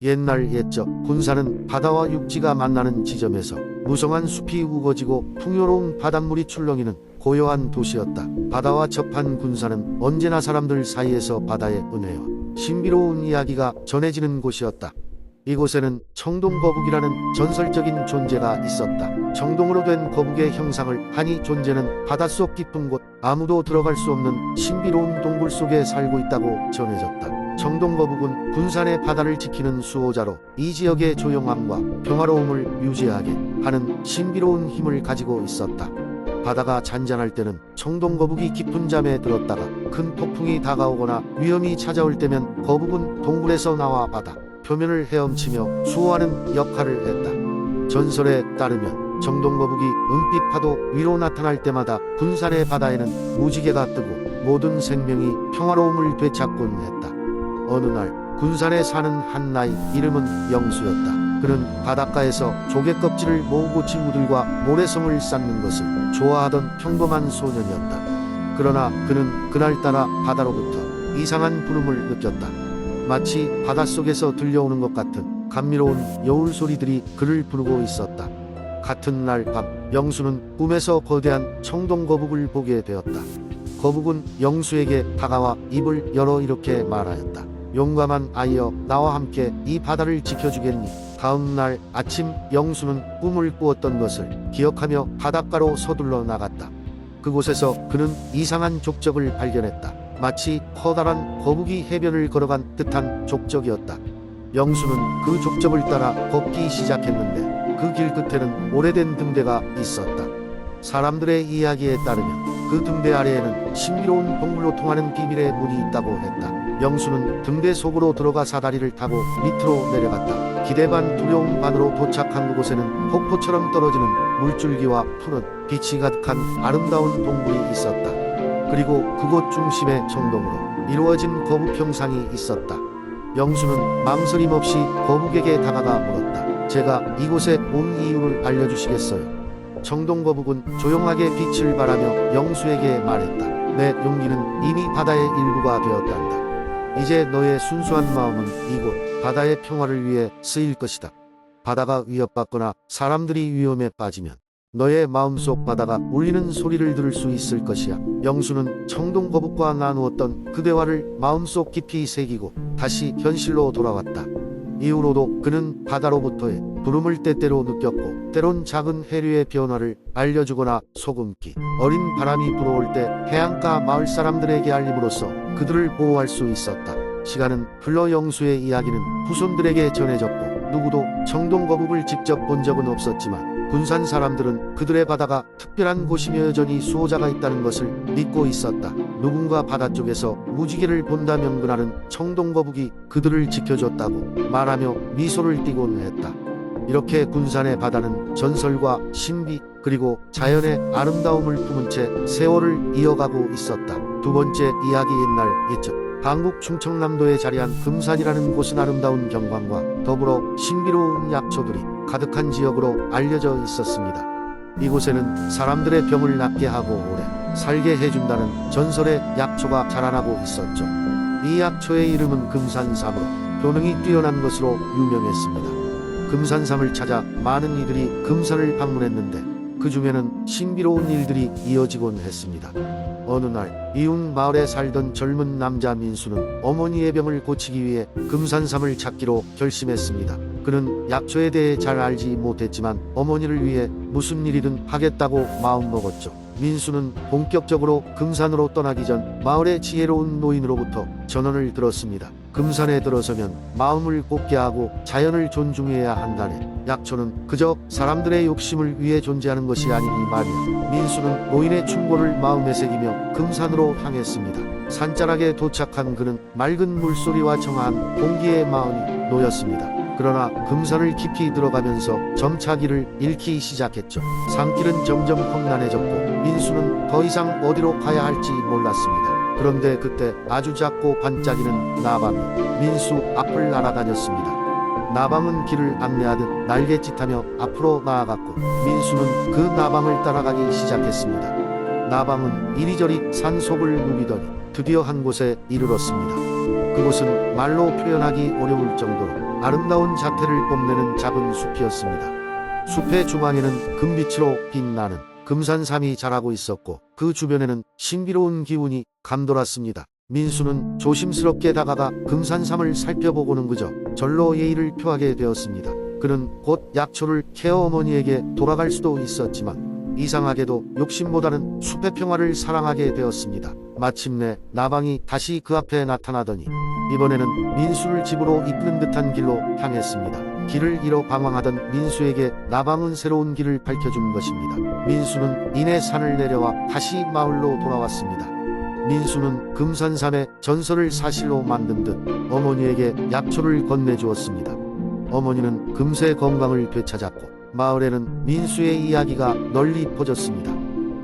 옛날 옛적 군산은 바다와 육지가 만나는 지점에서 무성한 숲이 우거지고 풍요로운 바닷물이 출렁이는 고요한 도시였다. 바다와 접한 군산은 언제나 사람들 사이에서 바다의 은혜와 신비로운 이야기가 전해지는 곳이었다. 이곳에는 청동거북이라는 전설적인 존재가 있었다. 청동으로 된 거북의 형상을 한 이 존재는 바닷속 깊은 곳, 아무도 들어갈 수 없는 신비로운 동굴 속에 살고 있다고 전해졌다. 청동거북은 군산의 바다를 지키는 수호자로 이 지역의 조용함과 평화로움을 유지하게 하는 신비로운 힘을 가지고 있었다. 바다가 잔잔할 때는 청동거북이 깊은 잠에 들었다가 큰 폭풍이 다가오거나 위험이 찾아올 때면 거북은 동굴에서 나와 바다 표면을 헤엄치며 수호하는 역할을 했다. 전설에 따르면 청동거북이 은빛 파도 위로 나타날 때마다 군산의 바다에는 무지개가 뜨고 모든 생명이 평화로움을 되찾곤 했다. 어느 날 군산에 사는 한 나이, 이름은 영수였다. 그는 바닷가에서 조개 껍질을 모으고 친구들과 모래성을 쌓는 것을 좋아하던 평범한 소년이었다. 그러나 그는 그날따라 바다로부터 이상한 부름을 느꼈다. 마치 바닷속에서 들려오는 것 같은 감미로운 여울 소리들이 그를 부르고 있었다. 같은 날 밤, 영수는 꿈에서 거대한 청동거북을 보게 되었다. 거북은 영수에게 다가와 입을 열어 이렇게 말하였다. 용감한 아이여, 나와 함께 이 바다를 지켜주겠니? 다음 날 아침, 영수는 꿈을 꾸었던 것을 기억하며 바닷가로 서둘러 나갔다. 그곳에서 그는 이상한 족적을 발견했다. 마치 커다란 거북이 해변을 걸어간 듯한 족적이었다. 영수는 그 족적을 따라 걷기 시작했는데 그 길 끝에는 오래된 등대가 있었다. 사람들의 이야기에 따르면 그 등대 아래에는 신비로운 동굴로 통하는 비밀의 문이 있다고 했다. 영수는 등대 속으로 들어가 사다리를 타고 밑으로 내려갔다. 기대 반 두려움 반으로 도착한 그곳에는 폭포처럼 떨어지는 물줄기와 푸른 빛이 가득한 아름다운 동굴이 있었다. 그리고 그곳 중심에 청동으로 이루어진 거북 형상이 있었다. 영수는 망설임 없이 거북에게 다가가 물었다. 제가 이곳에 온 이유를 알려주시겠어요? 청동거북은 조용하게 빛을 발하며 영수에게 말했다. 내 용기는 이미 바다의 일부가 되었단다. 이제 너의 순수한 마음은 이곳 바다의 평화를 위해 쓰일 것이다. 바다가 위협받거나 사람들이 위험에 빠지면 너의 마음속 바다가 울리는 소리를 들을 수 있을 것이야. 영수는 청동거북과 나누었던 그 대화를 마음속 깊이 새기고 다시 현실로 돌아왔다. 이후로도 그는 바다로부터의 부름을 때때로 느꼈고 때론 작은 해류의 변화를 알려주거나 소금기 어린 바람이 불어올 때 해안가 마을 사람들에게 알림으로써 그들을 보호할 수 있었다. 시간은 흘러 영수의 이야기는 후손들에게 전해졌고 누구도 청동거북을 직접 본 적은 없었지만 군산 사람들은 그들의 바다가 특별한 곳이며 여전히 수호자가 있다는 것을 믿고 있었다. 누군가 바다 쪽에서 무지개를 본다면 그날은 청동거북이 그들을 지켜줬다고 말하며 미소를 띠곤 했다. 이렇게 군산의 바다는 전설과 신비 그리고 자연의 아름다움을 품은 채 세월을 이어가고 있었다. 두 번째 이야기, 옛날 옛적 한국 충청남도에 자리한 금산이라는 곳은 아름다운 경관과 더불어 신비로운 약초들이 가득한 지역으로 알려져 있었습니다. 이곳에는 사람들의 병을 낫게 하고 오래 살게 해준다는 전설의 약초가 자라나고 있었죠. 이 약초의 이름은 금산삼으로 효능이 뛰어난 것으로 유명했습니다. 금산삼을 찾아 많은 이들이 금산을 방문했는데 그 중에는 신비로운 일들이 이어지곤 했습니다. 어느 날 이웃 마을에 살던 젊은 남자 민수는 어머니의 병을 고치기 위해 금산삼을 찾기로 결심했습니다. 그는 약초에 대해 잘 알지 못했지만 어머니를 위해 무슨 일이든 하겠다고 마음먹었죠. 민수는 본격적으로 금산으로 떠나기 전 마을의 지혜로운 노인으로부터 전언을 들었습니다. 금산에 들어서면 마음을 곱게 하고 자연을 존중해야 한다네. 약초는 그저 사람들의 욕심을 위해 존재하는 것이 아니니 말이야. 민수는 노인의 충고를 마음에 새기며 금산으로 향했습니다. 산자락에 도착한 그는 맑은 물소리와 청아한 공기에 마음이 놓였습니다. 그러나 금산을 깊이 들어가면서 점차 길을 잃기 시작했죠. 산길은 점점 험난해졌고 민수는 더 이상 어디로 가야 할지 몰랐습니다. 그런데 그때 아주 작고 반짝이는 나방이 민수 앞을 날아다녔습니다. 나방은 길을 안내하듯 날갯짓하며 앞으로 나아갔고 민수는 그 나방을 따라가기 시작했습니다. 나방은 이리저리 산속을 누비더니 드디어 한 곳에 이르렀습니다. 그곳은 말로 표현하기 어려울 정도로 아름다운 자태를 뽐내는 작은 숲이었습니다. 숲의 중앙에는 금빛으로 빛나는 금산삼이 자라고 있었고 그 주변에는 신비로운 기운이 감돌았습니다. 민수는 조심스럽게 다가가 금산삼을 살펴보고는 그저 절로 예의를 표하게 되었습니다. 그는 곧 약초를 케어 어머니에게 돌아갈 수도 있었지만 이상하게도 욕심보다는 숲의 평화를 사랑하게 되었습니다. 마침내 나방이 다시 그 앞에 나타나더니 이번에는 민수를 집으로 이끄는 듯한 길로 향했습니다. 길을 잃어 방황하던 민수에게 나방은 새로운 길을 밝혀준 것입니다. 민수는 이내 산을 내려와 다시 마을로 돌아왔습니다. 민수는 금산삼의 전설을 사실로 만든 듯 어머니에게 약초를 건네주었습니다. 어머니는 금세 건강을 되찾았고 마을에는 민수의 이야기가 널리 퍼졌습니다.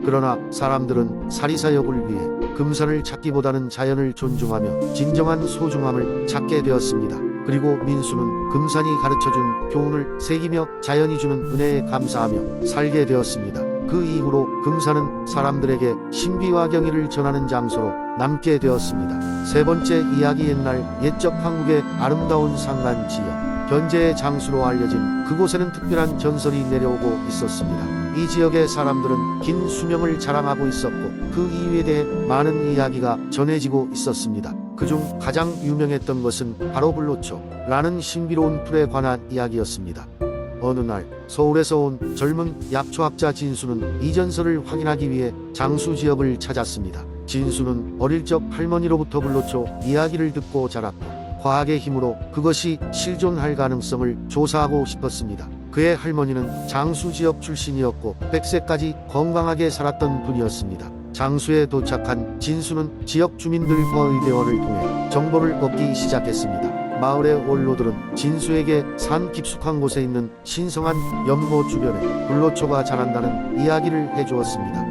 그러나 사람들은 사리사욕을 위해 금산을 찾기보다는 자연을 존중하며 진정한 소중함을 찾게 되었습니다. 그리고 민수는 금산이 가르쳐준 교훈을 새기며 자연이 주는 은혜에 감사하며 살게 되었습니다. 그 이후로 금산은 사람들에게 신비와 경의를 전하는 장소로 남게 되었습니다. 세 번째 이야기. 옛날 옛적 한국의 아름다운 산간 지역. 현재의 장수로 알려진 그곳에는 특별한 전설이 내려오고 있었습니다. 이 지역의 사람들은 긴 수명을 자랑하고 있었고 그 이유에 대해 많은 이야기가 전해지고 있었습니다. 그중 가장 유명했던 것은 바로 불로초라는 신비로운 풀에 관한 이야기였습니다. 어느 날 서울에서 온 젊은 약초학자 진수는 이 전설을 확인하기 위해 장수 지역을 찾았습니다. 진수는 어릴 적 할머니로부터 불로초 이야기를 듣고 자랐고 과학의 힘으로 그것이 실존할 가능성을 조사하고 싶었습니다. 그의 할머니는 장수 지역 출신이었고 100세까지 건강하게 살았던 분이었습니다. 장수에 도착한 진수는 지역 주민들과의 대화를 통해 정보를 얻기 시작했습니다. 마을의 원로들은 진수에게 산 깊숙한 곳에 있는 신성한 연못 주변에 불로초가 자란다는 이야기를 해주었습니다.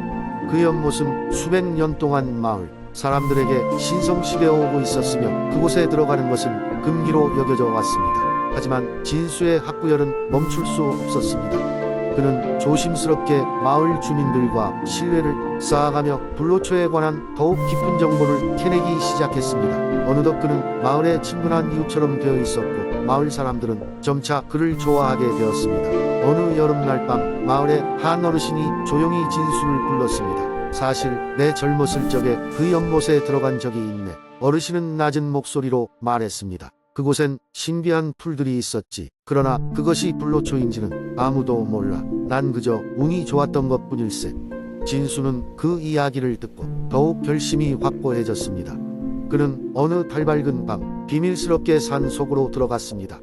그 연못은 수백 년 동안 마을 사람들에게 신성시되어 오고 있었으며 그곳에 들어가는 것은 금기로 여겨져 왔습니다. 하지만 진수의 학구열은 멈출 수 없었습니다. 그는 조심스럽게 마을 주민들과 신뢰를 쌓아가며 불로초에 관한 더욱 깊은 정보를 캐내기 시작했습니다. 어느덧 그는 마을의 친근한 이웃처럼 되어 있었고 마을 사람들은 점차 그를 좋아하게 되었습니다. 어느 여름날 밤 마을의 한 어르신이 조용히 진수를 불렀습니다. 사실 내 젊었을 적에 그 연못에 들어간 적이 있네. 어르신은 낮은 목소리로 말했습니다. 그곳엔 신비한 풀들이 있었지. 그러나 그것이 불로초인지는 아무도 몰라. 난 그저 운이 좋았던 것뿐일세. 진수는 그 이야기를 듣고 더욱 결심이 확고해졌습니다. 그는 어느 달밝은 밤 비밀스럽게 산 속으로 들어갔습니다.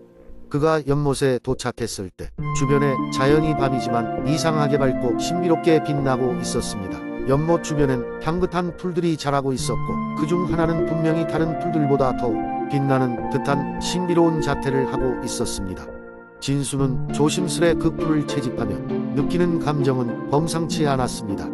그가 연못에 도착했을 때 주변에 자연이 밤이지만 이상하게 밝고 신비롭게 빛나고 있었습니다. 연못 주변엔 향긋한 풀들이 자라고 있었고 그중 하나는 분명히 다른 풀들보다 더욱 빛나는 듯한 신비로운 자태를 하고 있었습니다. 진수는 조심스레 그 풀을 채집하며 느끼는 감정은 범상치 않았습니다.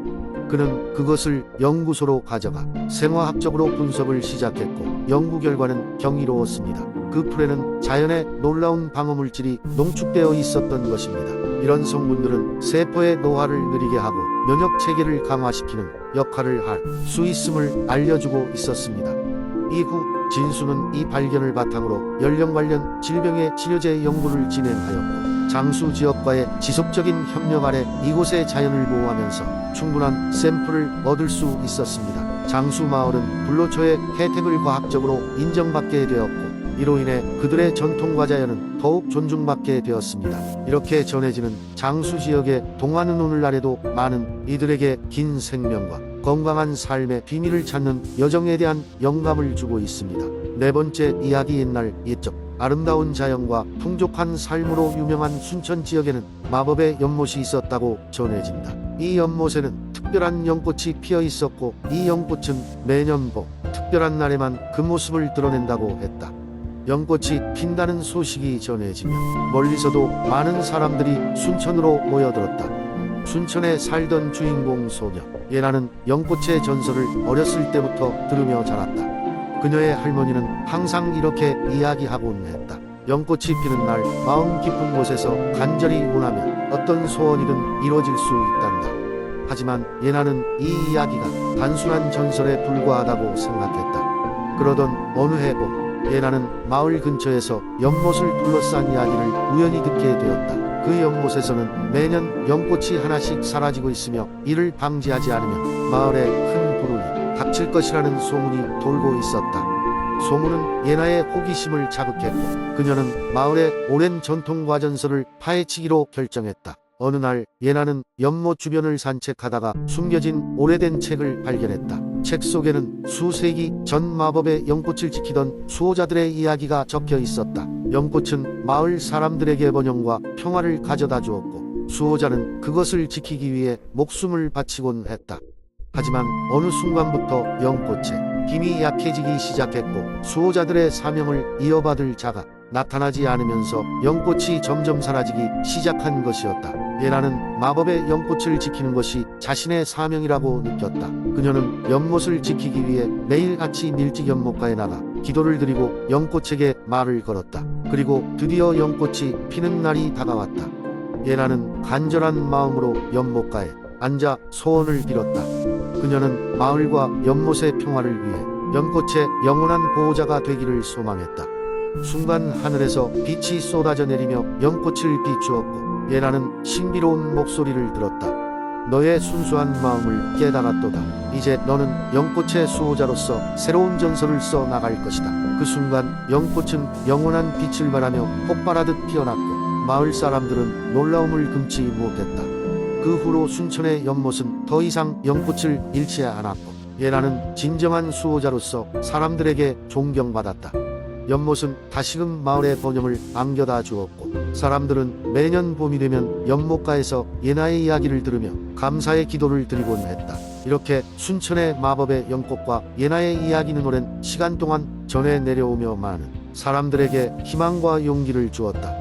그는 그것을 연구소로 가져가 생화학적으로 분석을 시작했고 연구 결과는 경이로웠습니다. 그 풀에는 자연의 놀라운 방어물질이 농축되어 있었던 것입니다. 이런 성분들은 세포의 노화를 느리게 하고 면역 체계를 강화시키는 역할을 할 수 있음을 알려주고 있었습니다. 이후 진수는 이 발견을 바탕으로 연령 관련 질병의 치료제 연구를 진행하였고 장수 지역과의 지속적인 협력 아래 이곳의 자연을 보호하면서 충분한 샘플을 얻을 수 있었습니다. 장수 마을은 불로초의 혜택을 과학적으로 인정받게 되었고 이로 인해 그들의 전통과 자연은 더욱 존중받게 되었습니다. 이렇게 전해지는 장수 지역의 동화는 오늘날에도 많은 이들에게 긴 생명과 건강한 삶의 비밀을 찾는 여정에 대한 영감을 주고 있습니다. 네 번째 이야기. 옛날 옛적 아름다운 자연과 풍족한 삶으로 유명한 순천 지역에는 마법의 연못이 있었다고 전해진다. 이 연못에는 특별한 연꽃이 피어 있었고 이 연꽃은 매년 봄 특별한 날에만 그 모습을 드러낸다고 했다. 연꽃이 핀다는 소식이 전해지며 멀리서도 많은 사람들이 순천으로 모여들었다. 순천에 살던 주인공 소녀 예나는 연꽃의 전설을 어렸을 때부터 들으며 자랐다. 그녀의 할머니는 항상 이렇게 이야기하곤 했다. 연꽃이 피는 날 마음 깊은 곳에서 간절히 원하면 어떤 소원이든 이루어질 수 있단다. 하지만 예나는 이 이야기가 단순한 전설에 불과하다고 생각했다. 그러던 어느 해 봄 예나는 마을 근처에서 연못을 둘러싼 이야기를 우연히 듣게 되었다. 그 연못에서는 매년 연꽃이 하나씩 사라지고 있으며 이를 방지하지 않으면 마을에 큰 불운이 닥칠 것이라는 소문이 돌고 있었다. 소문은 예나의 호기심을 자극했고 그녀는 마을의 오랜 전통 과전설을 파헤치기로 결정했다. 어느 날 예나는 연못 주변을 산책하다가 숨겨진 오래된 책을 발견했다. 책 속에는 수세기 전 마법의 연꽃을 지키던 수호자들의 이야기가 적혀 있었다. 연꽃은 마을 사람들에게 번영과 평화를 가져다 주었고 수호자는 그것을 지키기 위해 목숨을 바치곤 했다. 하지만 어느 순간부터 연꽃의 힘이 약해지기 시작했고 수호자들의 사명을 이어받을 자가 나타나지 않으면서 연꽃이 점점 사라지기 시작한 것이었다. 예나는 마법의 연꽃을 지키는 것이 자신의 사명이라고 느꼈다. 그녀는 연못을 지키기 위해 매일 아침 일찍 연못가에 나가 기도를 드리고 연꽃에게 말을 걸었다. 그리고 드디어 연꽃이 피는 날이 다가왔다. 예나는 간절한 마음으로 연못가에 앉아 소원을 빌었다. 그녀는 마을과 연못의 평화를 위해 연꽃의 영원한 보호자가 되기를 소망했다. 순간 하늘에서 빛이 쏟아져 내리며 연꽃을 비추었고 예나는 신비로운 목소리를 들었다. 너의 순수한 마음을 깨달았도다. 이제 너는 연꽃의 수호자로서 새로운 전설을 써 나갈 것이다. 그 순간 연꽃은 영원한 빛을 발하며 폭발하듯 피어났고 마을 사람들은 놀라움을 금치 못했다. 그 후로 순천의 연못은 더 이상 연꽃을 잃지 않았고 예나는 진정한 수호자로서 사람들에게 존경받았다. 연못은 다시금 마을의 번영을 안겨다 주었고 사람들은 매년 봄이 되면 연못가에서 예나의 이야기를 들으며 감사의 기도를 드리곤 했다. 이렇게 순천의 마법의 연꽃과 예나의 이야기는 오랜 시간 동안 전해 내려오며 많은 사람들에게 희망과 용기를 주었다.